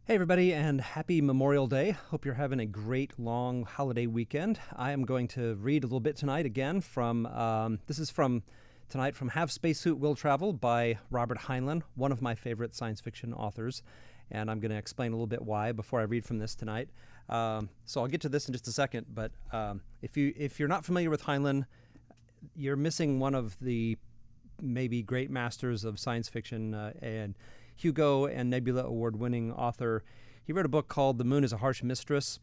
Hey, everybody, and happy Memorial Day. Hope you're having a great long holiday weekend. I am going to read a little bit tonight again this is from tonight from Have Spacesuit Will Travel by Robert Heinlein, one of my favorite science fiction authors. And I'm going to explain a little bit why before I read from this tonight. So I'll get to this in just a second. But if you're not familiar with Heinlein, you're missing one of the maybe great masters of science fiction, and Hugo and Nebula award-winning author. He wrote a book called The Moon is a Harsh Mistress,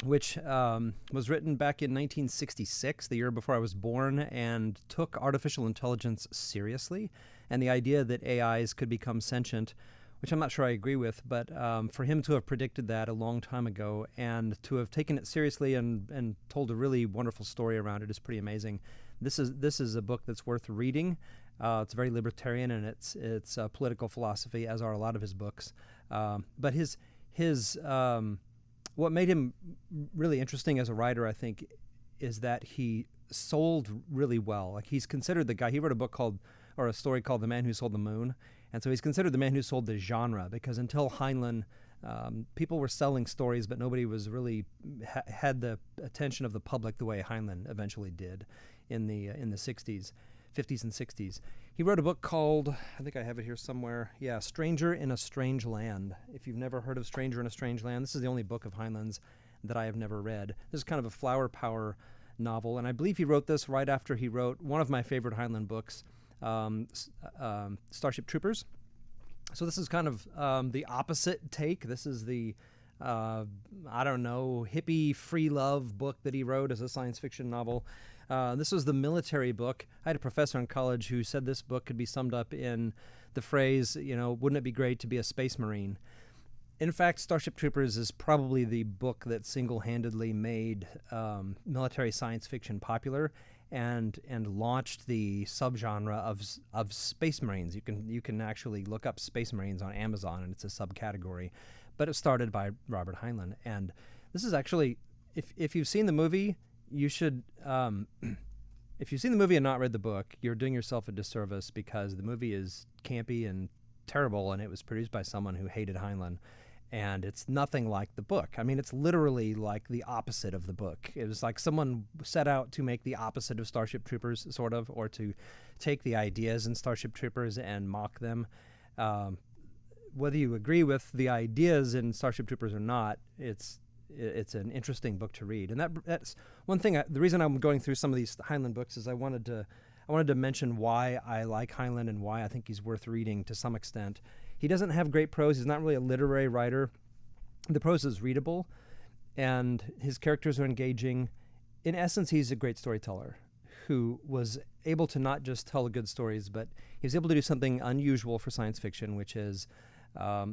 which was written back in 1966, the year before I was born, and took artificial intelligence seriously and the idea that AIs could become sentient, which I'm not sure I agree with, but for him to have predicted that a long time ago and to have taken it seriously and told a really wonderful story around it is pretty amazing. This is a book that's worth reading. It's very libertarian and it's political philosophy, as are a lot of his books. But his what made him really interesting as a writer, I think, is that he sold really well. Like, he's considered the guy. He wrote a story called The Man Who Sold the Moon, and so he's considered the man who sold the genre, because until Heinlein, people were selling stories, but nobody was really had the attention of the public the way Heinlein eventually did in the 60s. 50s and 60s. He wrote a book called, I think I have it here somewhere, Stranger in a Strange Land. If you've never heard of Stranger in a Strange Land, this is the only book of Heinlein's that I have never read. This is kind of a flower power novel, and I believe he wrote this right after he wrote one of my favorite Heinlein books, Starship Troopers. So this is kind of the opposite take. This is the hippie free love book that he wrote as a science fiction novel. This was the military book. I had a professor in college who said this book could be summed up in the phrase, wouldn't it be great to be a space marine? In fact, Starship Troopers is probably the book that single-handedly made military science fiction popular and launched the subgenre of space marines. You can actually look up space marines on Amazon, and it's a subcategory. But it started by Robert Heinlein, and this is actually, if you've seen the movie, you should. If you've seen the movie and not read the book, you're doing yourself a disservice, because the movie is campy and terrible, and it was produced by someone who hated Heinlein. And it's nothing like the book. I mean, it's literally like the opposite of the book. It was like someone set out to make the opposite of Starship Troopers, sort of, or to take the ideas in Starship Troopers and mock them. Whether you agree with the ideas in Starship Troopers or not, it's an interesting book to read. And that's one thing. The reason I'm going through some of these Heinlein books is I wanted to mention why I like Heinlein and why I think he's worth reading to some extent. He doesn't have great prose. He's not really a literary writer. The prose is readable, and his characters are engaging. In essence, he's a great storyteller who was able to not just tell good stories, but he was able to do something unusual for science fiction, which is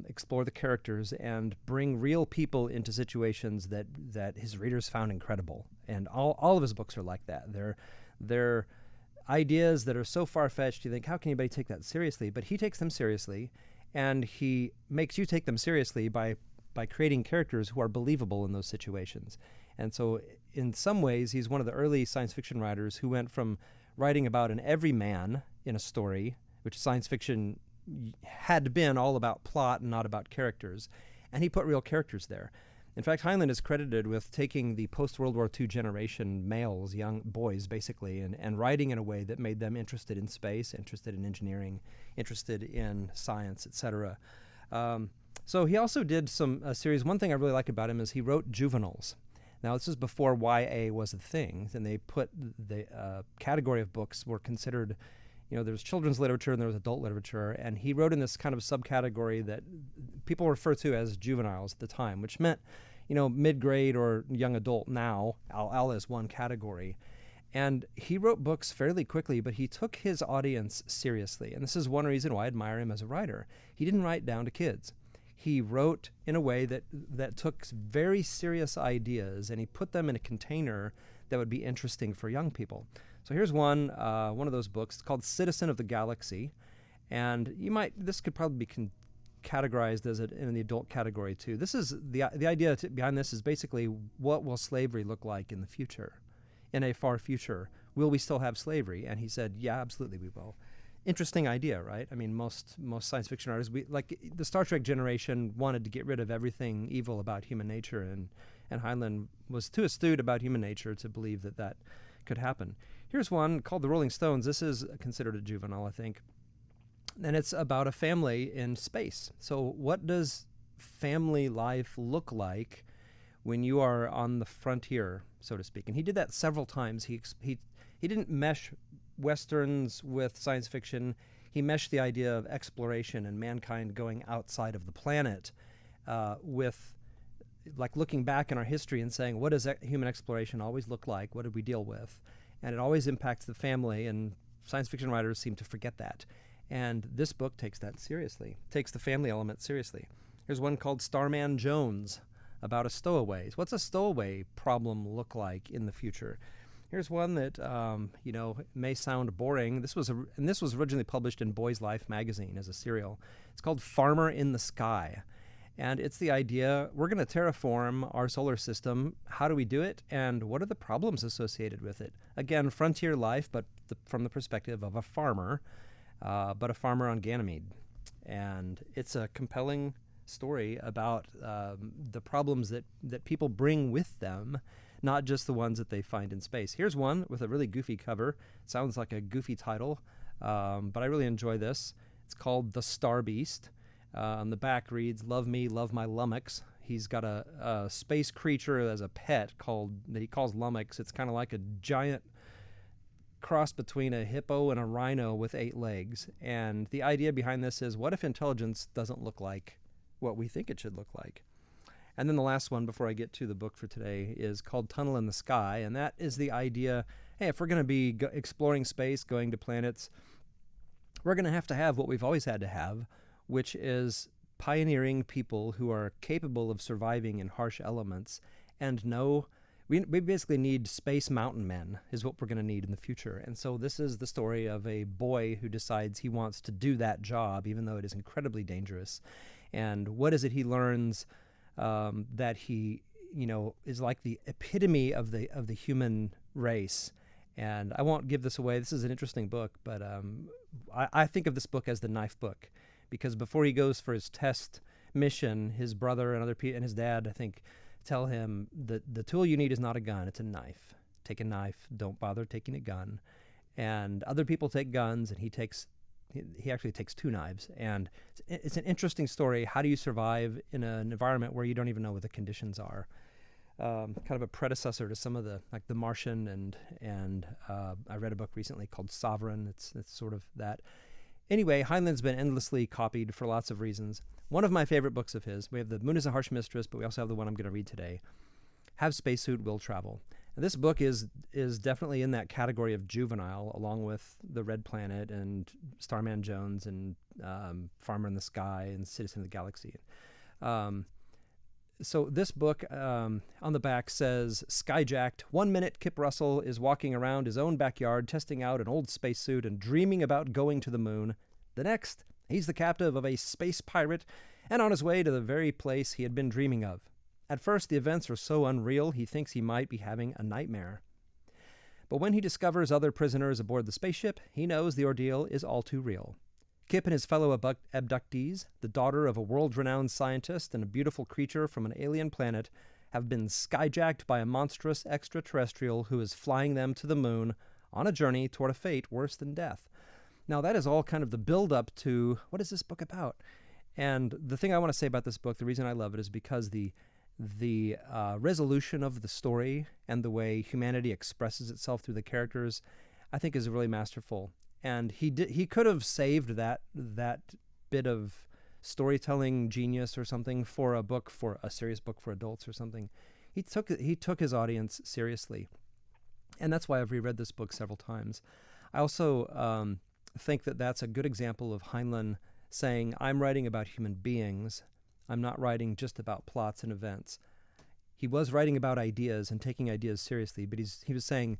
explore the characters and bring real people into situations that his readers found incredible. And all of his books are like that. They're ideas that are so far-fetched, you think, how can anybody take that seriously? But he takes them seriously, and he makes you take them seriously by creating characters who are believable in those situations. And so in some ways, he's one of the early science fiction writers who went from writing about an everyman in a story, which science fiction had been all about plot and not about characters, and he put real characters there. In fact, Heinlein is credited with taking the post-World War II generation males, young boys basically, and writing in a way that made them interested in space, interested in engineering, interested in science, etc. So he also did a series. One thing I really like about him is he wrote juveniles. Now, this is before YA was a thing, and they put the category of books were considered, there was children's literature and there was adult literature, and he wrote in this kind of subcategory that people refer to as juveniles at the time, which meant, mid-grade or young adult now, all as one category. And he wrote books fairly quickly, but he took his audience seriously, and this is one reason why I admire him as a writer. He didn't write down to kids. He wrote in a way that took very serious ideas and he put them in a container that would be interesting for young people. So here's one of those books. It's called Citizen of the Galaxy, and this could probably be categorized as in the adult category too. This is the idea behind this is basically, what will slavery look like in the future, in a far future? Will we still have slavery? And he said, yeah, absolutely we will. interesting idea, right? I mean, most science fiction artists, like the Star Trek generation, wanted to get rid of everything evil about human nature, and Heinlein was too astute about human nature to believe that that could happen. Here's one called The Rolling Stones. This is considered a juvenile, I think, and it's about a family in space. So what does family life look like when you are on the frontier, so to speak? And he did that several times. He didn't mesh Westerns with science fiction. He meshed the idea of exploration and mankind going outside of the planet with, like, looking back in our history and saying, what does human exploration always look like? What did we deal with? And it always impacts the family, and science fiction writers seem to forget that. And this book takes that seriously, takes the family element seriously. Here's one called Starman Jones, about a stowaway. What's a stowaway problem look like in the future? Here's one that may sound boring. This was originally published in Boy's Life magazine as a serial. It's called Farmer in the Sky, and it's the idea we're going to terraform our solar system. How do we do it, and what are the problems associated with it? Again, frontier life, but from the perspective of a farmer, but a farmer on Ganymede, and it's a compelling story about the problems that people bring with them, not just the ones that they find in space. Here's one with a really goofy cover. Sounds like a goofy title, but I really enjoy this. It's called The Star Beast. On the back reads, "Love me, love my lummox." He's got a space creature as a pet that he calls lummox. It's kind of like a giant cross between a hippo and a rhino with 8 legs. And the idea behind this is, what if intelligence doesn't look like what we think it should look like? And then the last one before I get to the book for today is called Tunnel in the Sky, and that is the idea, hey, if we're going to be exploring space, going to planets, we're going to have what we've always had to have, which is pioneering people who are capable of surviving in harsh elements and know we basically need space mountain men is what we're going to need in the future. And so this is the story of a boy who decides he wants to do that job, even though it is incredibly dangerous. And what is it he learns that he, is like the epitome of the human race? And I won't give this away. This is an interesting book, but I think of this book as the knife book, because before he goes for his test mission, his brother and and his dad, I think, tell him that the tool you need is not a gun, it's a knife. Take a knife, don't bother taking a gun. And other people take guns, and he actually takes 2 knives. And it's an interesting story. How do you survive in an environment where you don't even know what the conditions are? Kind of a predecessor to some of the Martian, and I read a book recently called Sovereign. It's sort of that. Anyway, Heinlein's been endlessly copied for lots of reasons. One of my favorite books of his, we have The Moon is a Harsh Mistress, but we also have the one I'm going to read today, Have Spacesuit, Will Travel. And this book is definitely in that category of juvenile, along with The Red Planet and Starman Jones and Farmer in the Sky and Citizen of the Galaxy. So this book on the back says, "Skyjacked. 1 minute, Kip Russell is walking around his own backyard, testing out an old spacesuit and dreaming about going to the moon. The next, he's the captive of a space pirate and on his way to the very place he had been dreaming of. At first, the events are so unreal, he thinks he might be having a nightmare. But when he discovers other prisoners aboard the spaceship, he knows the ordeal is all too real. Kip and his fellow abductees, the daughter of a world-renowned scientist and a beautiful creature from an alien planet, have been skyjacked by a monstrous extraterrestrial who is flying them to the moon on a journey toward a fate worse than death." Now, that is all kind of the build-up to, what is this book about? And the thing I want to say about this book, the reason I love it, is because the resolution of the story and the way humanity expresses itself through the characters, I think, is really masterful. And he could have saved that bit of storytelling genius or something for a serious book for adults or something. He took his audience seriously, and that's why I've reread this book several times. I also think that that's a good example of Heinlein saying, "I'm writing about human beings. I'm not writing just about plots and events." He was writing about ideas and taking ideas seriously, but he was saying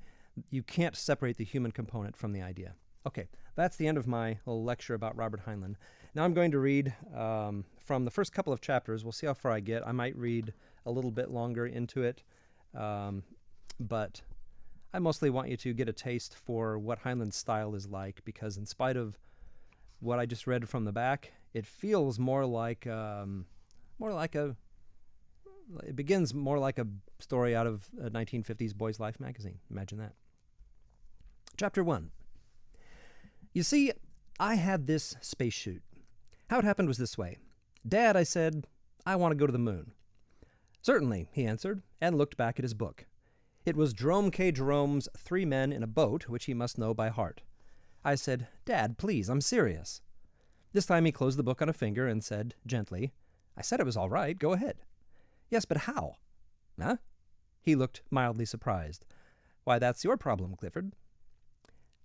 you can't separate the human component from the idea. Okay, that's the end of my little lecture about Robert Heinlein. Now I'm going to read from the first couple of chapters. We'll see how far I get. I might read a little bit longer into it, but I mostly want you to get a taste for what Heinlein's style is like, because in spite of what I just read from the back, it feels more like a. It begins more like a story out of a 1950s Boy's Life magazine. Imagine that. Chapter 1. You see, I had this space shoot. How it happened was this way. Dad, I said, I want to go to the moon. Certainly, he answered, and looked back at his book. It was Jerome K. Jerome's 3 Men in a Boat, which he must know by heart. I said, Dad, please, I'm serious. This time he closed the book on a finger and said, gently, I said it was all right, go ahead. Yes, but how? Huh? He looked mildly surprised. Why, that's your problem, Clifford.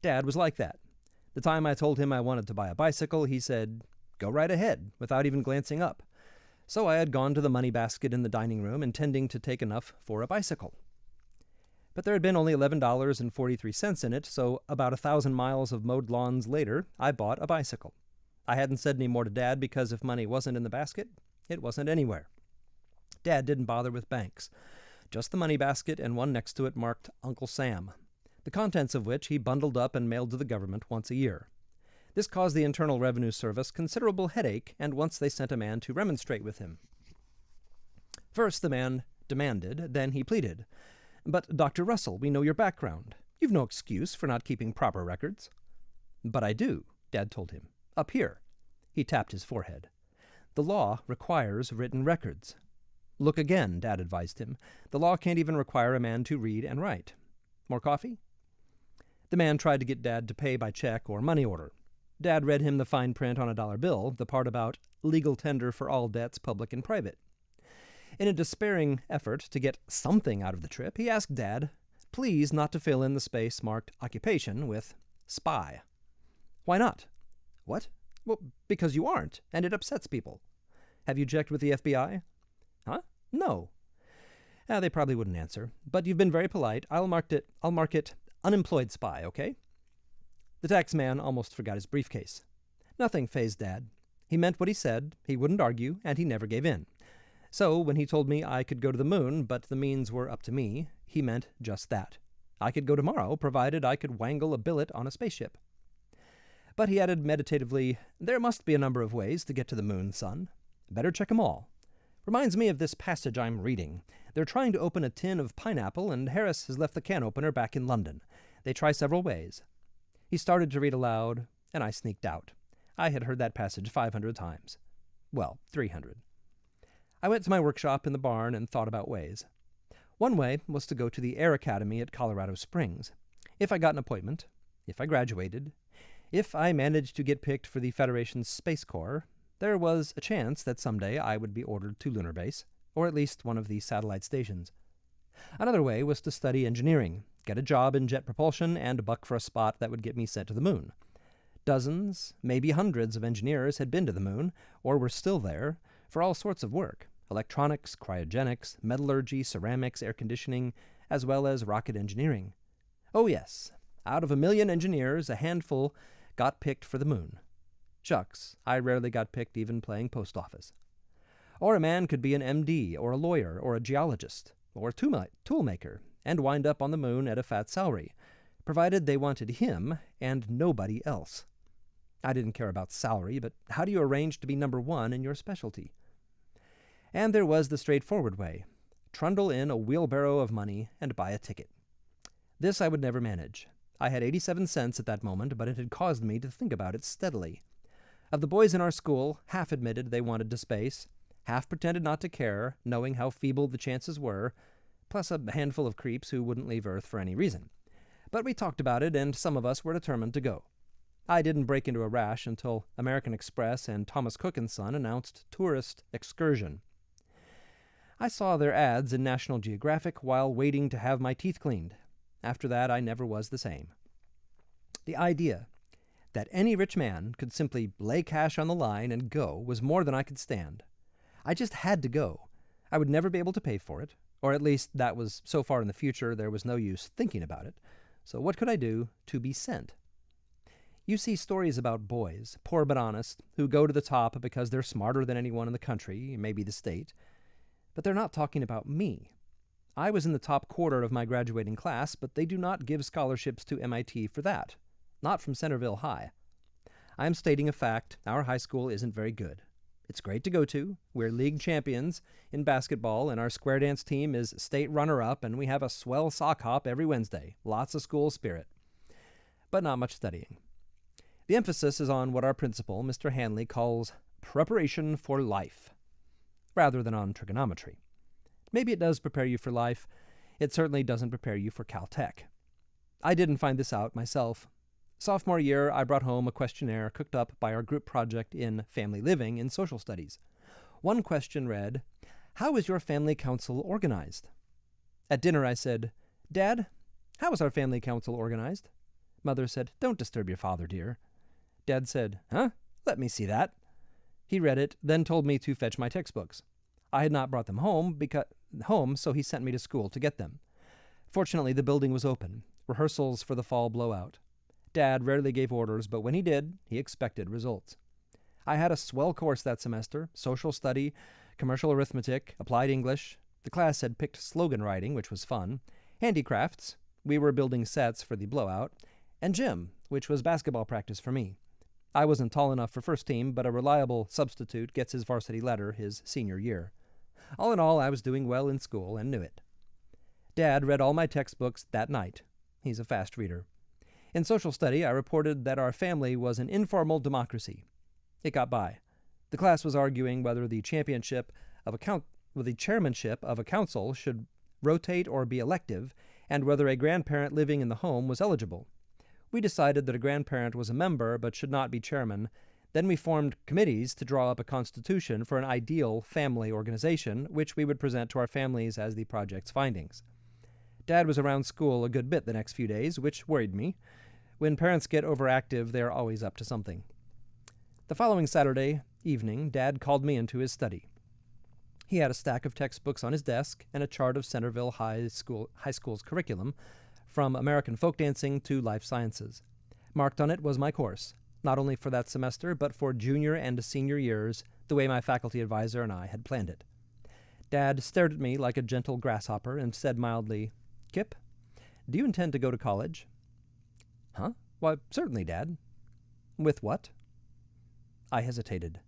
Dad was like that. The time I told him I wanted to buy a bicycle, he said, go right ahead, without even glancing up. So I had gone to the money basket in the dining room, intending to take enough for a bicycle. But there had been only $11.43 in it, so about 1,000 miles of mowed lawns later, I bought a bicycle. I hadn't said any more to Dad because if money wasn't in the basket, it wasn't anywhere. Dad didn't bother with banks. Just the money basket and one next to it marked Uncle Sam, the contents of which he bundled up and mailed to the government once a year. This caused the Internal Revenue Service considerable headache, and once they sent a man to remonstrate with him. First the man demanded, then he pleaded. But, Dr. Russell, we know your background. You've no excuse for not keeping proper records. But I do, Dad told him. Up here. He tapped his forehead. The law requires written records. Look again, Dad advised him. The law can't even require a man to read and write. More coffee? The man tried to get Dad to pay by check or money order. Dad read him the fine print on a dollar bill, the part about legal tender for all debts, public and private. In a despairing effort to get something out of the trip, he asked Dad, please not to fill in the space marked occupation with spy. Why not? What? Well, because you aren't, and it upsets people. Have you checked with the FBI? Huh? No. They probably wouldn't answer, but you've been very polite. I'll mark it unemployed spy, okay? The tax man almost forgot his briefcase. Nothing fazed Dad. He meant what he said, he wouldn't argue, and he never gave in. So, when he told me I could go to the moon, but the means were up to me, he meant just that. I could go tomorrow, provided I could wangle a billet on a spaceship. But he added meditatively, there must be a number of ways to get to the moon, son. Better check 'em all. Reminds me of this passage I'm reading. They're trying to open a tin of pineapple, and Harris has left the can opener back in London. They try several ways. He started to read aloud, and I sneaked out. I had heard that passage 500 times. Well, 300. I went to my workshop in the barn and thought about ways. One way was to go to the Air Academy at Colorado Springs. If I got an appointment, if I graduated, if I managed to get picked for the Federation's Space Corps, there was a chance that someday I would be ordered to Lunar Base, or at least one of the satellite stations. Another way was to study engineering, get a job in jet propulsion, and buck for a spot that would get me sent to the moon. Dozens, maybe hundreds of engineers had been to the moon, or were still there, for all sorts of work. Electronics, cryogenics, metallurgy, ceramics, air conditioning, as well as rocket engineering. Oh yes, out of 1 million engineers, a handful got picked for the moon. Shucks, I rarely got picked even playing post office. Or a man could be an MD, or a lawyer, or a geologist, or a toolmaker, and wind up on the moon at a fat salary, provided they wanted him and nobody else. I didn't care about salary, but how do you arrange to be number one in your specialty? And there was the straightforward way. Trundle in a wheelbarrow of money and buy a ticket. This I would never manage. I had 87 cents at that moment, but it had caused me to think about it steadily. Of the boys in our school, half admitted they wanted to space, half pretended not to care, knowing how feeble the chances were, plus a handful of creeps who wouldn't leave Earth for any reason. But we talked about it, and some of us were determined to go. I didn't break into a rash until American Express and Thomas Cook & Son announced tourist excursion. I saw their ads in National Geographic while waiting to have my teeth cleaned. After that, I never was the same. The idea that any rich man could simply lay cash on the line and go was more than I could stand. I just had to go. I would never be able to pay for it, or at least that was so far in the future there was no use thinking about it. So what could I do to be sent? You see stories about boys, poor but honest, who go to the top because they're smarter than anyone in the country, maybe the state. But they're not talking about me. I was in the top quarter of my graduating class, but they do not give scholarships to MIT for that. Not from Centerville High. I am stating a fact. Our high school isn't very good. It's great to go to. We're league champions in basketball, and our square dance team is state runner-up, and we have a swell sock hop every Wednesday. Lots of school spirit. But not much studying. The emphasis is on what our principal, Mr. Heinlein, calls preparation for life, rather than on trigonometry. Maybe it does prepare you for life. It certainly doesn't prepare you for Caltech. I didn't find this out myself. Sophomore year, I brought home a questionnaire cooked up by our group project in Family Living in Social Studies. One question read, "How is your family council organized?" At dinner I said, "Dad, how is our family council organized?" Mother said, "Don't disturb your father, dear." Dad said, "Huh? Let me see that." He read it, then told me to fetch my textbooks. I had not brought them home, so he sent me to school to get them. Fortunately, the building was open. Rehearsals for the fall blowout. Dad rarely gave orders, but when he did, he expected results. I had a swell course that semester: social study, commercial arithmetic, applied English. The class had picked slogan writing, which was fun, handicrafts, we were building sets for the blowout, and gym, which was basketball practice for me. I wasn't tall enough for first team, but a reliable substitute gets his varsity letter his senior year. All in all, I was doing well in school and knew it. Dad read all my textbooks that night. He's a fast reader. In social study, I reported that our family was an informal democracy. It got by. The class was arguing whether the chairmanship of a council should rotate or be elective, and whether a grandparent living in the home was eligible. We decided that a grandparent was a member but should not be chairman. Then we formed committees to draw up a constitution for an ideal family organization, which we would present to our families as the project's findings. Dad was around school a good bit the next few days, which worried me. When parents get overactive, they are always up to something. The following Saturday evening, Dad called me into his study. He had a stack of textbooks on his desk and a chart of Centerville High School's curriculum, from American folk dancing to life sciences. Marked on it was my course, not only for that semester, but for junior and senior years, the way my faculty advisor and I had planned it. Dad stared at me like a gentle grasshopper and said mildly, "Kip, do you intend to go to college?" "Huh? Why, certainly, Dad." "With what?" I hesitated.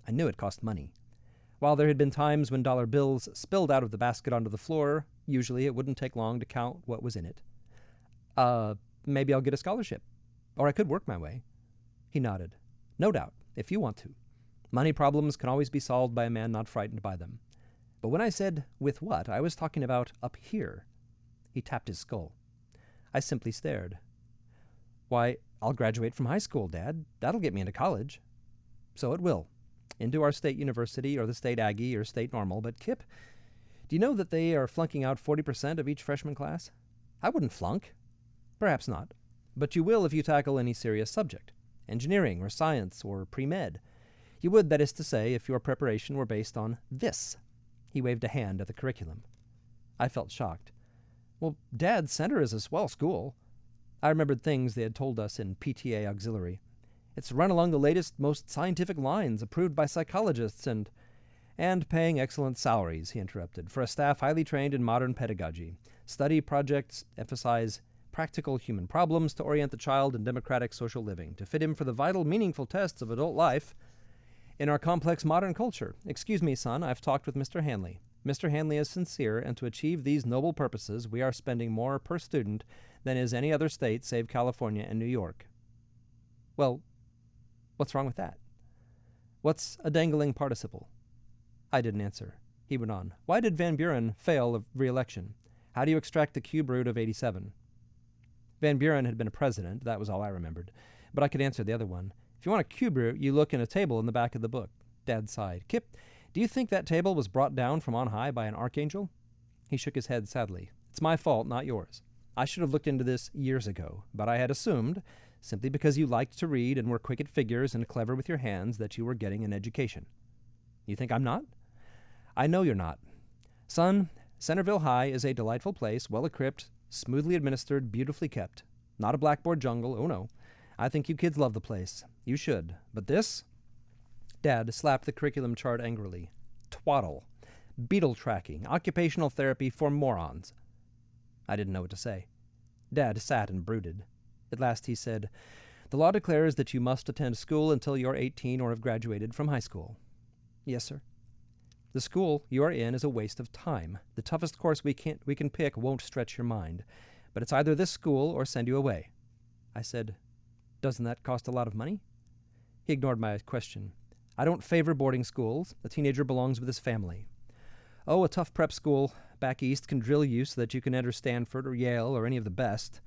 I knew it cost money. While there had been times when dollar bills spilled out of the basket onto the floor, usually it wouldn't take long to count what was in it. Maybe I'll get a scholarship. Or I could work my way." He nodded. "No doubt, if you want to. Money problems can always be solved by a man not frightened by them. But when I said, 'with what?' I was talking about up here." He tapped his skull. I simply stared. "Why, I'll graduate from high school, Dad. That'll get me into college." "So it will. Into our state university or the state Aggie or state normal. But Kip, do you know that they are flunking out 40% of each freshman class?" "I wouldn't flunk." "Perhaps not. But you will if you tackle any serious subject. Engineering or science or pre-med. You would, that is to say, if your preparation were based on this." He waved a hand at the curriculum. I felt shocked. "Well, Dad, Center is a swell school." I remembered things they had told us in PTA Auxiliary. "It's run along the latest, most scientific lines, approved by psychologists, and paying excellent salaries," he interrupted, "for a staff highly trained in modern pedagogy. Study projects emphasize practical human problems to orient the child in democratic social living, to fit him for the vital, meaningful tests of adult life in our complex modern culture. Excuse me, son, I've talked with Mr. Heinlein. Mr. Heinlein is sincere, and to achieve these noble purposes, we are spending more per student than is any other state save California and New York." "Well, what's wrong with that?" "What's a dangling participle?" I didn't answer. He went on. "Why did Van Buren fail of re-election? How do you extract the cube root of 87? Van Buren had been a president, that was all I remembered. But I could answer the other one. "If you want a cube root, you look in a table in the back of the book." Dad sighed. "Kip, do you think that table was brought down from on high by an archangel?" He shook his head sadly. "It's my fault, not yours. I should have looked into this years ago, but I had assumed, simply because you liked to read and were quick at figures and clever with your hands, that you were getting an education." "You think I'm not?" "I know you're not. Son, Centerville High is a delightful place, well-equipped, smoothly administered, beautifully kept. Not a blackboard jungle, oh no. I think you kids love the place. You should. But this?" Dad slapped the curriculum chart angrily. "Twaddle. Beetle tracking. Occupational therapy for morons." I didn't know what to say. Dad sat and brooded. At last he said, The law declares that you must attend school until you're 18 or have graduated from high school. Yes, sir. The school you are in is a waste of time. The toughest course we can pick won't stretch your mind. But it's either this school or send you away. I said, doesn't that cost a lot of money? He ignored my question. I don't favor boarding schools. A teenager belongs with his family. Oh, a tough prep school back east can drill you so that you can enter Stanford or Yale or any of the best.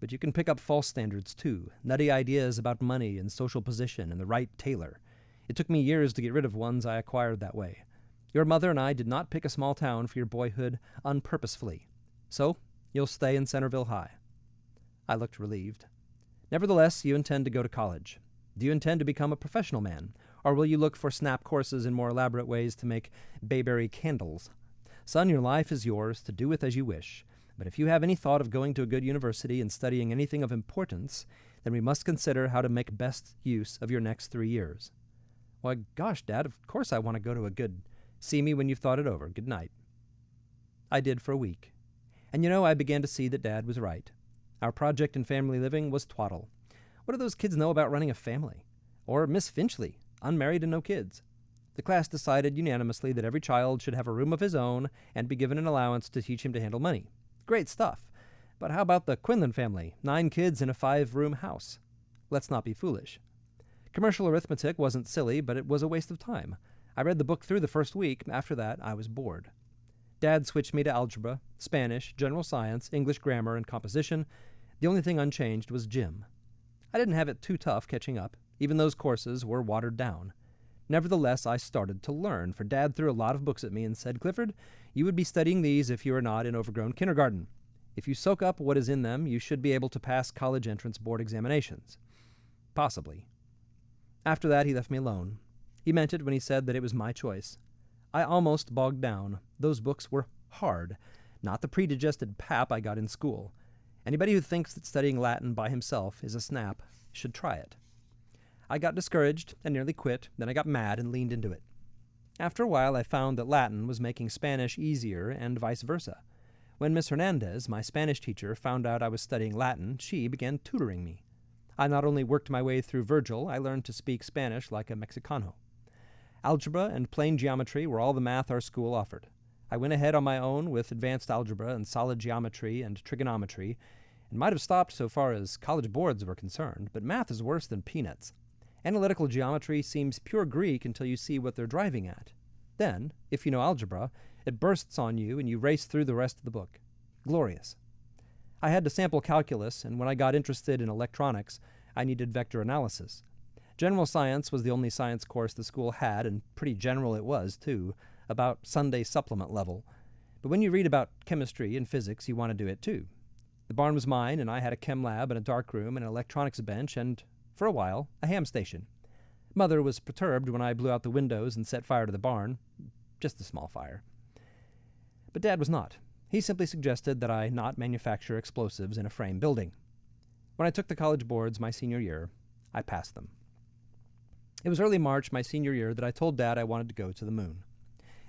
But you can pick up false standards, too. Nutty ideas about money and social position and the right tailor. It took me years to get rid of ones I acquired that way. Your mother and I did not pick a small town for your boyhood unpurposefully. So, you'll stay in Centerville High. I looked relieved. Nevertheless, you intend to go to college. Do you intend to become a professional man? Or will you look for snap courses and more elaborate ways to make bayberry candles? Son, your life is yours to do with as you wish. But if you have any thought of going to a good university and studying anything of importance, then we must consider how to make best use of your next 3 years. Why, gosh, Dad, of course I want to go to a good... See me when you've thought it over. Good night. I did for a week. And I began to see that Dad was right. Our project in family living was twaddle. What do those kids know about running a family? Or Miss Finchley, unmarried and no kids. The class decided unanimously that every child should have a room of his own and be given an allowance to teach him to handle money. Great stuff. But how about the Quinlan family? 9 kids in a 5-room house. Let's not be foolish. Commercial arithmetic wasn't silly, but it was a waste of time. I read the book through the first week. After that, I was bored. Dad switched me to algebra, Spanish, general science, English grammar, and composition. The only thing unchanged was gym. I didn't have it too tough catching up. Even those courses were watered down. Nevertheless, I started to learn, for Dad threw a lot of books at me and said, Clifford, you would be studying these if you were not in overgrown kindergarten. If you soak up what is in them, you should be able to pass college entrance board examinations. Possibly. After that, he left me alone. He meant it when he said that it was my choice. I almost bogged down. Those books were hard, not the predigested pap I got in school. Anybody who thinks that studying Latin by himself is a snap should try it. I got discouraged and nearly quit, then I got mad and leaned into it. After a while, I found that Latin was making Spanish easier and vice versa. When Miss Hernandez, my Spanish teacher, found out I was studying Latin, she began tutoring me. I not only worked my way through Virgil, I learned to speak Spanish like a Mexicano. Algebra and plane geometry were all the math our school offered. I went ahead on my own with advanced algebra and solid geometry and trigonometry, and might have stopped so far as college boards were concerned, but math is worse than peanuts. Analytical geometry seems pure Greek until you see what they're driving at. Then, if you know algebra, it bursts on you and you race through the rest of the book. Glorious. I had to sample calculus, and when I got interested in electronics, I needed vector analysis. General science was the only science course the school had, and pretty general it was, too, about Sunday supplement level. But when you read about chemistry and physics, you want to do it, too. The barn was mine, and I had a chem lab and a dark room and an electronics bench and, for a while, a ham station. Mother was perturbed when I blew out the windows and set fire to the barn. Just a small fire. But Dad was not. He simply suggested that I not manufacture explosives in a frame building. When I took the college boards my senior year, I passed them. It was early March my senior year that I told Dad I wanted to go to the moon.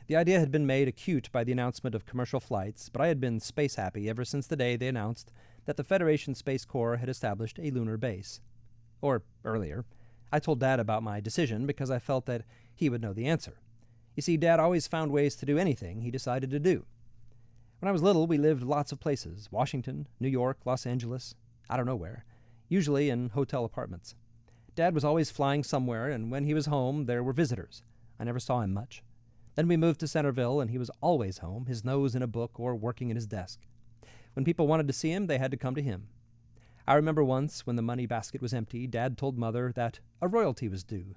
The idea had been made acute by the announcement of commercial flights, but I had been space happy ever since the day they announced that the Federation Space Corps had established a lunar base. Or earlier. I told Dad about my decision because I felt that he would know the answer. You see, Dad always found ways to do anything he decided to do. When I was little, we lived lots of places: Washington, New York, Los Angeles, I don't know where, usually in hotel apartments. Dad was always flying somewhere, and when he was home, there were visitors. I never saw him much. Then we moved to Centerville, and he was always home, his nose in a book or working at his desk. When people wanted to see him, they had to come to him. I remember once, when the money basket was empty, Dad told Mother that a royalty was due.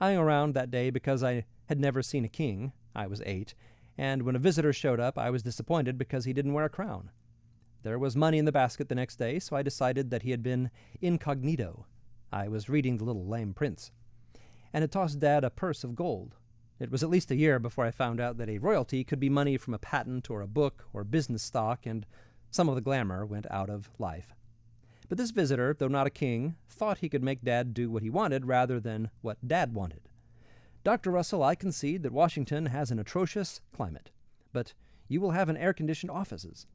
I hung around that day because I had never seen a king. I was 8, and when a visitor showed up, I was disappointed because he didn't wear a crown. There was money in the basket the next day, so I decided that he had been incognito. I was reading The Little Lame Prince, and had tossed Dad a purse of gold. It was at least a year before I found out that a royalty could be money from a patent or a book or business stock, and some of the glamour went out of life. But this visitor, though not a king, thought he could make Dad do what he wanted rather than what Dad wanted. Dr. Russell, I concede that Washington has an atrocious climate, but you will have an air-conditioned offices.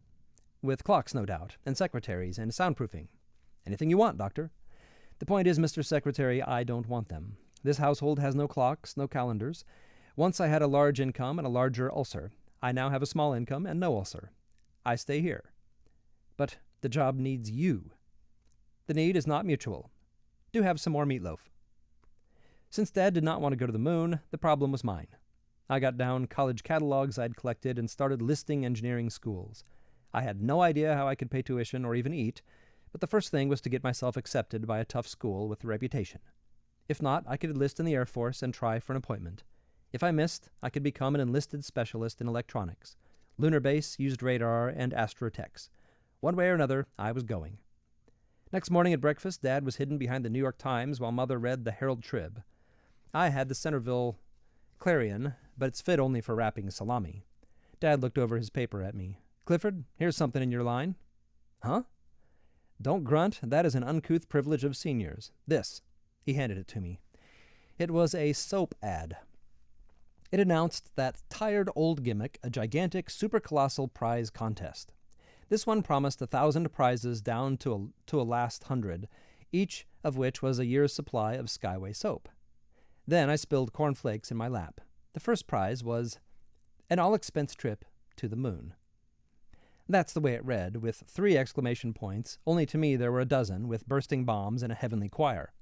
With clocks, no doubt, and secretaries, and soundproofing. Anything you want, Doctor. The point is, Mr. Secretary, I don't want them. This household has no clocks, no calendars. Once I had a large income and a larger ulcer. I now have a small income and no ulcer. I stay here. But the job needs you. The need is not mutual. Do have some more meatloaf. Since Dad did not want to go to the moon, the problem was mine. I got down college catalogs I'd collected and started listing engineering schools. I had no idea how I could pay tuition or even eat, but the first thing was to get myself accepted by a tough school with a reputation. If not, I could enlist in the Air Force and try for an appointment. If I missed, I could become an enlisted specialist in electronics. Lunar base, used radar, and astrotechs. One way or another, I was going. Next morning at breakfast, Dad was hidden behind the New York Times while Mother read the Herald Trib. I had the Centerville Clarion, but it's fit only for wrapping salami. Dad looked over his paper at me. Clifford, here's something in your line. Huh? Don't grunt. That is an uncouth privilege of seniors. This. He handed it to me. It was a soap ad. It announced that tired old gimmick, a gigantic, super-colossal prize contest. This one promised 1,000 prizes down to a last 100, each of which was a year's supply of Skyway soap. Then I spilled cornflakes in my lap. The first prize was an all-expense trip to the moon. That's the way it read, with 3 exclamation points. Only to me there were a dozen, with bursting bombs and a heavenly choir.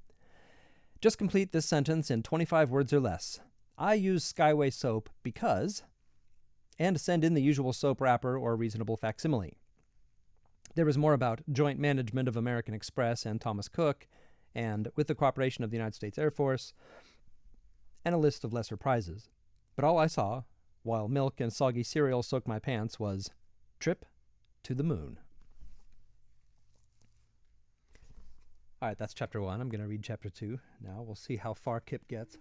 Just complete this sentence in 25 words or less. I use Skyway soap because... and send in the usual soap wrapper or reasonable facsimile. There was more about joint management of American Express and Thomas Cook, and with the cooperation of the United States Air Force, and a list of lesser prizes. But all I saw, while milk and soggy cereal soaked my pants, was trip to the moon. All right, that's chapter 1. I'm going to read chapter 2 now. We'll see how far Kip gets.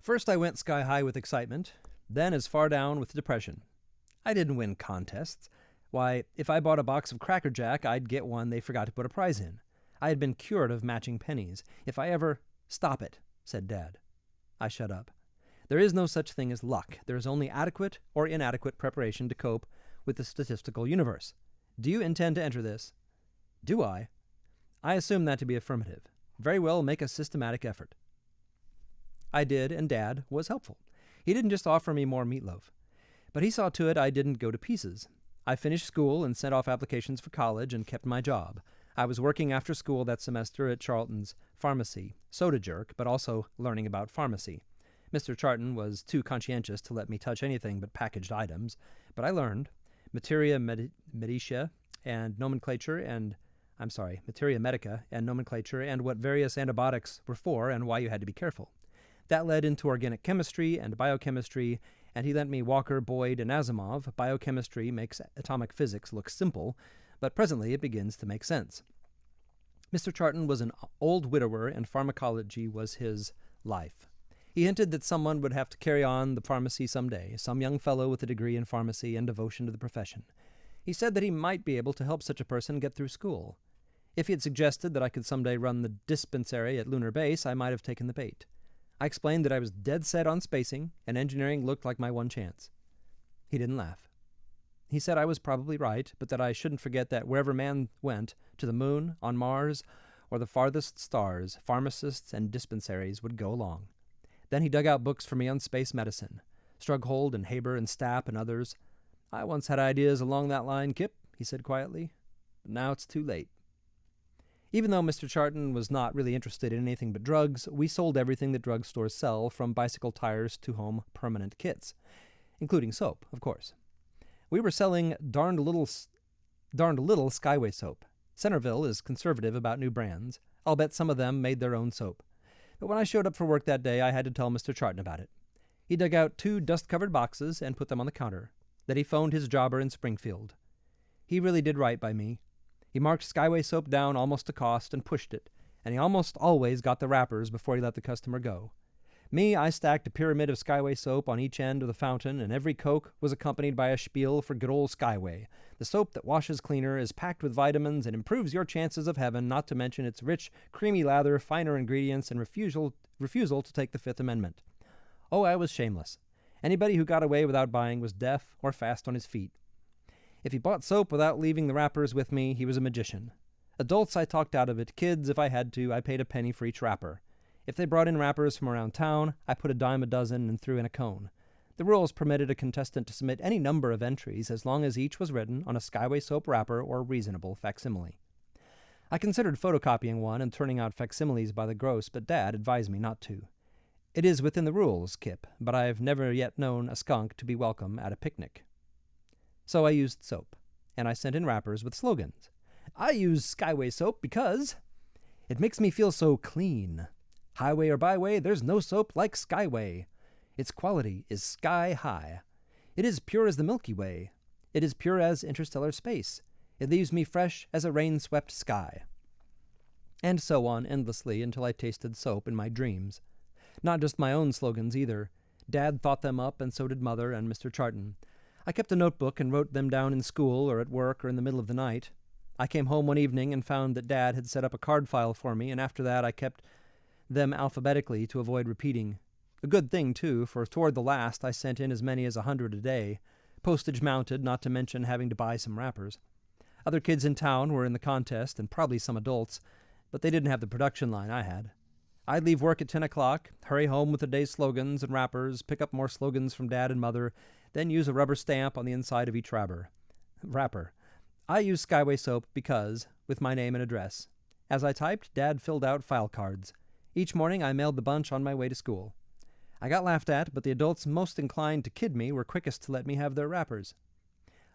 First, I went sky high with excitement, then as far down with depression. I didn't win contests. Why, if I bought a box of Cracker Jack, I'd get one they forgot to put a prize in. I had been cured of matching pennies. If I ever... Stop it, said Dad. I shut up. There is no such thing as luck. There is only adequate or inadequate preparation to cope with the statistical universe. Do you intend to enter this? Do I? I assume that to be affirmative. Very well, make a systematic effort. I did, and Dad was helpful. He didn't just offer me more meatloaf, but he saw to it I didn't go to pieces. I finished school and sent off applications for college and kept my job. I was working after school that semester at Charlton's pharmacy, soda jerk, but also learning about pharmacy. Mr. Charton was too conscientious to let me touch anything but packaged items, but I learned materia medica and nomenclature and what various antibiotics were for and why you had to be careful. That led into organic chemistry and biochemistry, and he lent me Walker, Boyd, and Asimov. Biochemistry makes atomic physics look simple, but presently it begins to make sense. Mr. Charton was an old widower, and pharmacology was his life. He hinted that someone would have to carry on the pharmacy someday, some young fellow with a degree in pharmacy and devotion to the profession. He said that he might be able to help such a person get through school. If he had suggested that I could someday run the dispensary at Lunar Base, I might have taken the bait. I explained that I was dead set on spacing, and engineering looked like my one chance. He didn't laugh. He said I was probably right, but that I shouldn't forget that wherever man went, to the moon, on Mars, or the farthest stars, pharmacists and dispensaries would go along. Then he dug out books for me on space medicine, Strughold and Haber and Stapp and others. I once had ideas along that line, Kip, he said quietly, but now it's too late. Even though Mr. Charton was not really interested in anything but drugs, we sold everything that drugstores sell, from bicycle tires to home permanent kits, including soap, of course. We were selling darned little Skyway soap. Centerville is conservative about new brands. I'll bet some of them made their own soap. But when I showed up for work that day, I had to tell Mr. Charton about it. He dug out 2 dust-covered boxes and put them on the counter. Then he phoned his jobber in Springfield. He really did right by me. He marked Skyway soap down almost to cost and pushed it, and he almost always got the wrappers before he let the customer go. Me, I stacked a pyramid of Skyway soap on each end of the fountain, and every Coke was accompanied by a spiel for good old Skyway. The soap that washes cleaner, is packed with vitamins, and improves your chances of heaven, not to mention its rich, creamy lather, finer ingredients, and refusal to take the Fifth Amendment. Oh, I was shameless. Anybody who got away without buying was deaf or fast on his feet. If he bought soap without leaving the wrappers with me, he was a magician. Adults, I talked out of it. Kids, if I had to, I paid a penny for each wrapper. If they brought in wrappers from around town, I put a dime a dozen and threw in a cone. The rules permitted a contestant to submit any number of entries as long as each was written on a Skyway soap wrapper or reasonable facsimile. I considered photocopying one and turning out facsimiles by the gross, but Dad advised me not to. It is within the rules, Kip, but I've never yet known a skunk to be welcome at a picnic. So I used soap, and I sent in wrappers with slogans. I use Skyway soap because it makes me feel so clean. Highway or byway, there's no soap like Skyway. Its quality is sky high. It is pure as the Milky Way. It is pure as interstellar space. It leaves me fresh as a rain-swept sky. And so on endlessly until I tasted soap in my dreams. Not just my own slogans either. Dad thought them up, and so did Mother and Mr. Charton. I kept a notebook and wrote them down in school or at work or in the middle of the night. I came home one evening and found that Dad had set up a card file for me, and after that I kept them alphabetically to avoid repeating. A good thing, too, for toward the last I sent in as many as 100 a day, postage mounted, not to mention having to buy some wrappers. Other kids in town were in the contest, and probably some adults, but they didn't have the production line I had. I'd leave work at 10 o'clock, hurry home with the day's slogans and wrappers, pick up more slogans from Dad and Mother, then use a rubber stamp on the inside of each wrapper. I used Skyway soap because, with my name and address. As I typed, Dad filled out file cards. Each morning I mailed the bunch on my way to school. I got laughed at, but the adults most inclined to kid me were quickest to let me have their wrappers.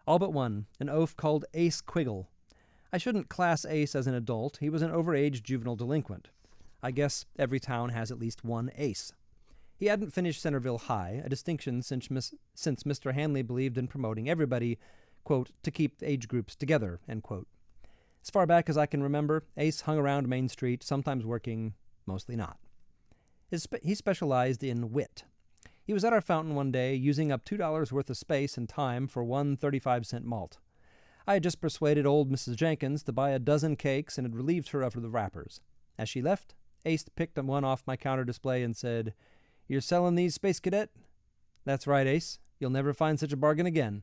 All but one, an oaf called Ace Quiggle. I shouldn't class Ace as an adult. He was an overage juvenile delinquent. I guess every town has at least one Ace. He hadn't finished Centerville High, a distinction since Mr. Heinlein believed in promoting everybody, quote, to keep age groups together, end quote. As far back as I can remember, Ace hung around Main Street, sometimes working, mostly not. He specialized in wit. He was at our fountain one day, using up $2 worth of space and time for one 35-cent malt. I had just persuaded old Mrs. Jenkins to buy a dozen cakes and had relieved her of the wrappers. As she left, Ace picked one off my counter display and said, "You're selling these, Space Cadet?" "That's right, Ace. You'll never find such a bargain again."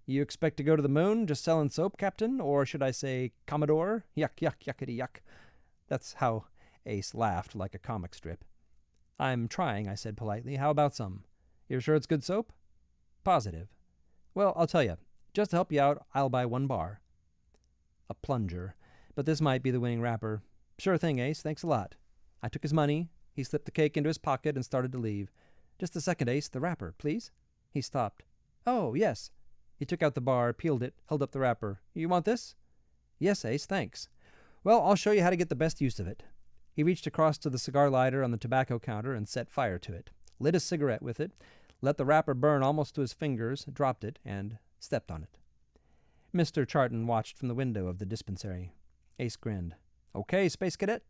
"You expect to go to the moon just selling soap, Captain? Or should I say, Commodore? Yuck, yuck, yuckity, yuck." That's how Ace laughed, like a comic strip. "I'm trying," I said politely. "How about some?" "You're sure it's good soap?" "Positive." "Well, I'll tell you. Just to help you out, I'll buy 1 bar. A plunger. But this might be the winning wrapper. "Sure thing, Ace. Thanks a lot." I took his money. He slipped the cake into his pocket and started to leave. "Just a second, Ace. The wrapper, please." He stopped. "Oh, yes." He took out the bar, peeled it, held up the wrapper. "You want this?" "Yes, Ace, thanks." "Well, I'll show you how to get the best use of it." He reached across to the cigar lighter on the tobacco counter and set fire to it, lit a cigarette with it, let the wrapper burn almost to his fingers, dropped it, and stepped on it. Mr. Charton watched from the window of the dispensary. Ace grinned. "Okay, Space Cadet?"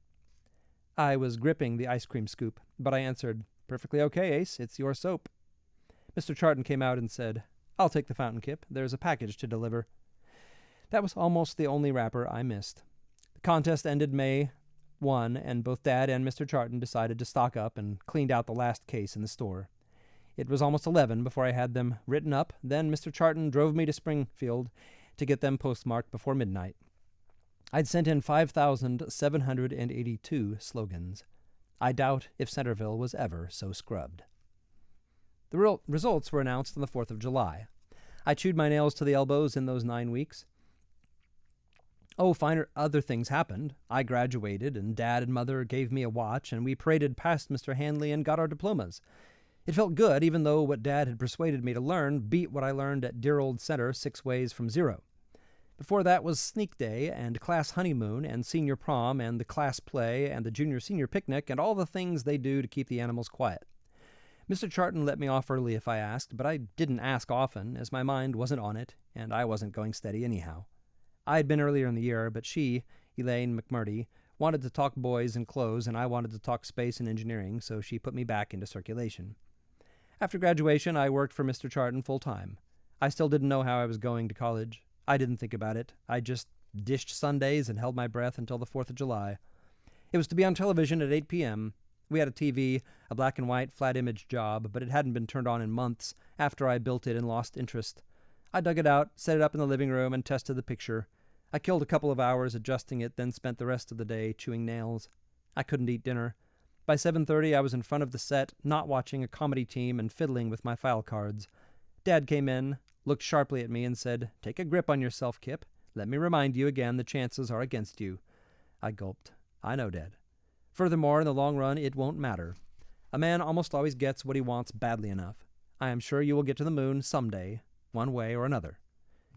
I was gripping the ice cream scoop, but I answered, "Perfectly okay, Ace. It's your soap." Mr. Charton came out and said, "I'll take the fountain, Kip. There's a package to deliver." That was almost the only wrapper I missed. The contest ended May 1, and both Dad and Mr. Charton decided to stock up and cleaned out the last case in the store. It was almost 11 before I had them written up. Then Mr. Charton drove me to Springfield to get them postmarked before midnight. I'd sent in 5,782 slogans. I doubt if Centerville was ever so scrubbed. The results were announced on the 4th of July. I chewed my nails to the elbows in those 9 weeks. Oh, other things happened. I graduated, and Dad and Mother gave me a watch, and we paraded past Mr. Heinlein and got our diplomas. It felt good, even though what Dad had persuaded me to learn beat what I learned at dear old Center 6 ways from 0. Before that was sneak day and class honeymoon and senior prom and the class play and the junior-senior picnic and all the things they do to keep the animals quiet. Mr. Charton let me off early if I asked, but I didn't ask often, as my mind wasn't on it, and I wasn't going steady anyhow. I had been earlier in the year, but she, Elaine McMurdy, wanted to talk boys and clothes, and I wanted to talk space and engineering, so she put me back into circulation. After graduation, I worked for Mr. Charton full-time. I still didn't know how I was going to college. I didn't think about it. I just dished Sundays and held my breath until the 4th of July. It was to be on television at 8 p.m. We had a TV, a black-and-white, flat-image job, but it hadn't been turned on in months after I built it and lost interest. I dug it out, set it up in the living room, and tested the picture. I killed a couple of hours adjusting it, then spent the rest of the day chewing nails. I couldn't eat dinner. By 7:30, I was in front of the set, not watching a comedy team and fiddling with my file cards. Dad came in, looked sharply at me, and said, "Take a grip on yourself, Kip. Let me remind you again the chances are against you." I gulped. "I know, Dad. Furthermore, in the long run, it won't matter. A man almost always gets what he wants badly enough. I am sure you will get to the moon someday, one way or another."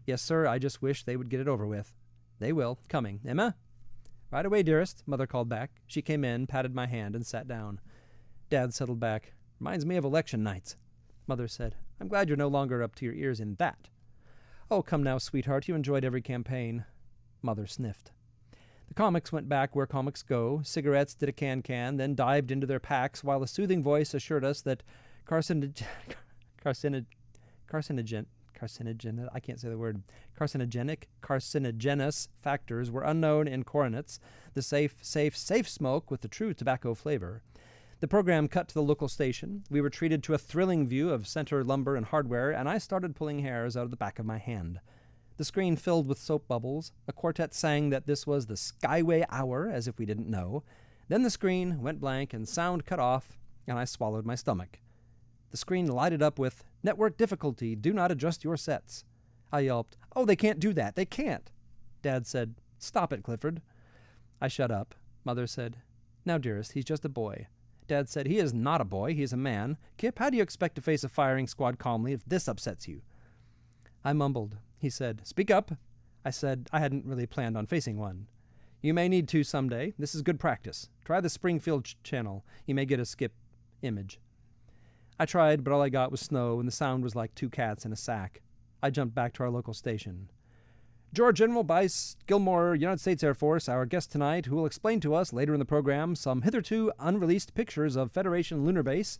"Yes, sir, I just wish they would get it over with." "They will. Coming. Emma?" "Right away, dearest," Mother called back. She came in, patted my hand, and sat down. Dad settled back. "Reminds me of election nights." Mother said, "I'm glad you're no longer up to your ears in that." "Oh, come now, sweetheart. You enjoyed every campaign." Mother sniffed. The comics went back where comics go. Cigarettes did a can-can, then dived into their packs, while a soothing voice assured us that carcinogenic, I can't say the word, carcinogenous factors were unknown in coronets, the safe smoke with the true tobacco flavor. The program cut to the local station. We were treated to a thrilling view of center lumber and hardware, and I started pulling hairs out of the back of my hand. The screen filled with soap bubbles. A quartet sang that this was the Skyway Hour, as if we didn't know. Then the screen went blank and sound cut off, and I swallowed my stomach. The screen lighted up with, "Network difficulty, do not adjust your sets." I yelped, "Oh, they can't do that, they can't." Dad said, "Stop it, Clifford." I shut up. Mother said, "Now, dearest, he's just a boy." Dad said, "He is not a boy, he is a man. Kip, how do you expect to face a firing squad calmly if this upsets you?" I mumbled. He said, "Speak up." I said I hadn't really planned on facing one. "You may need to someday. This is good practice. Try the Springfield channel. You may get a skip image." I tried, but all I got was snow, and the sound was like two cats in a sack. I jumped back to our local station. "George General Bryce Gilmore, United States Air Force, our guest tonight, who will explain to us later in the program some hitherto unreleased pictures of Federation Lunar Base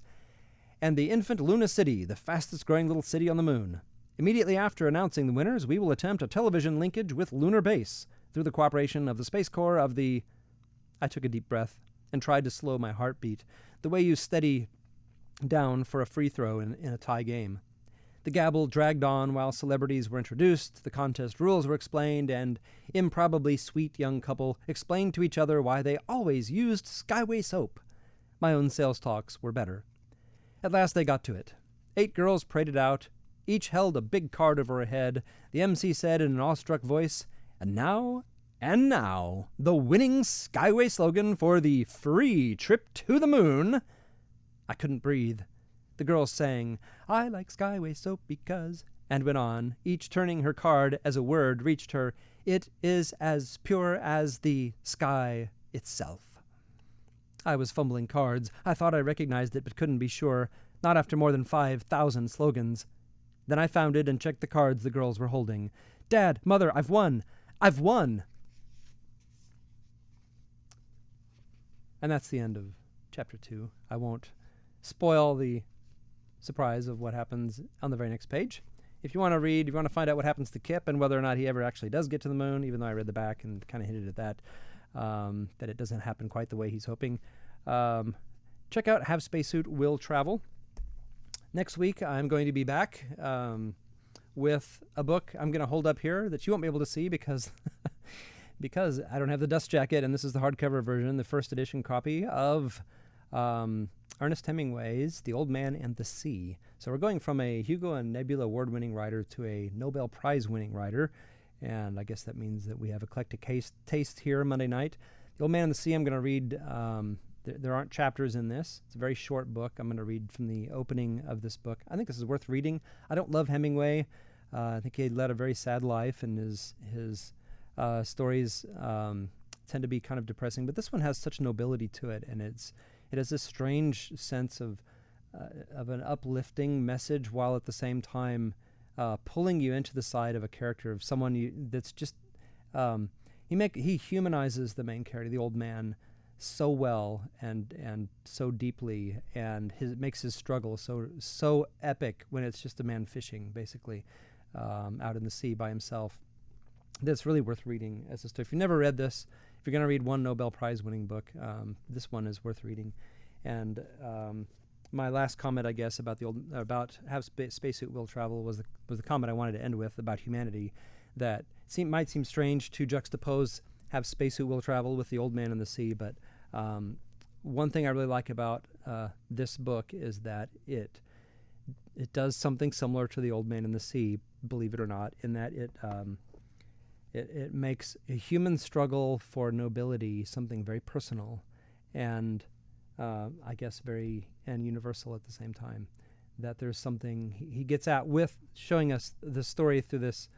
and the infant Luna City, the fastest-growing little city on the moon. Immediately after announcing the winners, we will attempt a television linkage with Lunar Base through the cooperation of the Space Corps of the..." I took a deep breath and tried to slow my heartbeat, the way you steady down for a free throw in a tie game. The gabble dragged on while celebrities were introduced, the contest rules were explained, and improbably sweet young couple explained to each other why they always used Skyway soap. My own sales talks were better. At last they got to it. 8 girls paraded out. Each held a big card over her head. The MC said in an awestruck voice, and now, the winning Skyway slogan for the free trip to the moon." I couldn't breathe. The girls sang, "I like Skyway soap because," and went on, each turning her card as a word reached her. "It is as pure as the sky itself." I was fumbling cards. I thought I recognized it, but couldn't be sure. Not after more than 5,000 slogans. Then I found it and checked the cards the girls were holding. "Dad, Mother, I've won! I've won!" And that's the end of Chapter 2. I won't spoil the surprise of what happens on the very next page. If you want to read, if you want to find out what happens to Kip and whether or not he ever actually does get to the moon, even though I read the back and kind of hinted at that, that it doesn't happen quite the way he's hoping, check out Have Spacesuit Will Travel. Next week, I'm going to be back with a book I'm going to hold up here that you won't be able to see because because I don't have the dust jacket, and this is the hardcover version, the first edition copy of Ernest Hemingway's The Old Man and the Sea. So we're going from a Hugo and Nebula award-winning writer to a Nobel Prize-winning writer, and I guess that means that we have eclectic taste here Monday night. The Old Man and the Sea, I'm going to read... There aren't chapters in this. It's a very short book. I'm going to read from the opening of this book. I think this is worth reading. I don't love Hemingway. I think he led a very sad life, and his stories tend to be kind of depressing. But this one has such nobility to it, and it has this strange sense of an uplifting message, while at the same time pulling you into the side of a character of someone that's just he humanizes the main character, the old man, so well and so deeply, and makes his struggle so epic when it's just a man fishing basically out in the sea by himself. That's really worth reading as a story. If you've never read this, if you're going to read one Nobel Prize winning book, this one is worth reading. And my last comment, I guess, about have spacesuit will travel was the comment I wanted to end with about humanity. That might seem strange to juxtapose have spacesuit will travel with the Old Man and the Sea, but one thing I really like about this book is that it does something similar to the Old Man and the Sea, believe it or not, in that it makes a human struggle for nobility something very personal and I guess very and universal at the same time. That there's something he gets at with showing us the story through this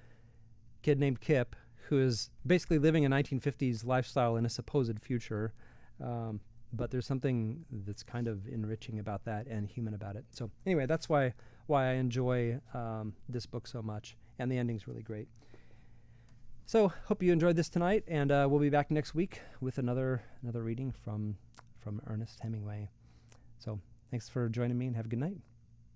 kid named Kip, who is basically living a 1950s lifestyle in a supposed future. But there's something that's kind of enriching about that and human about it. So anyway, that's why I enjoy this book so much, and the ending's really great. So hope you enjoyed this tonight, and we'll be back next week with another reading from Ernest Hemingway. So thanks for joining me, and have a good night.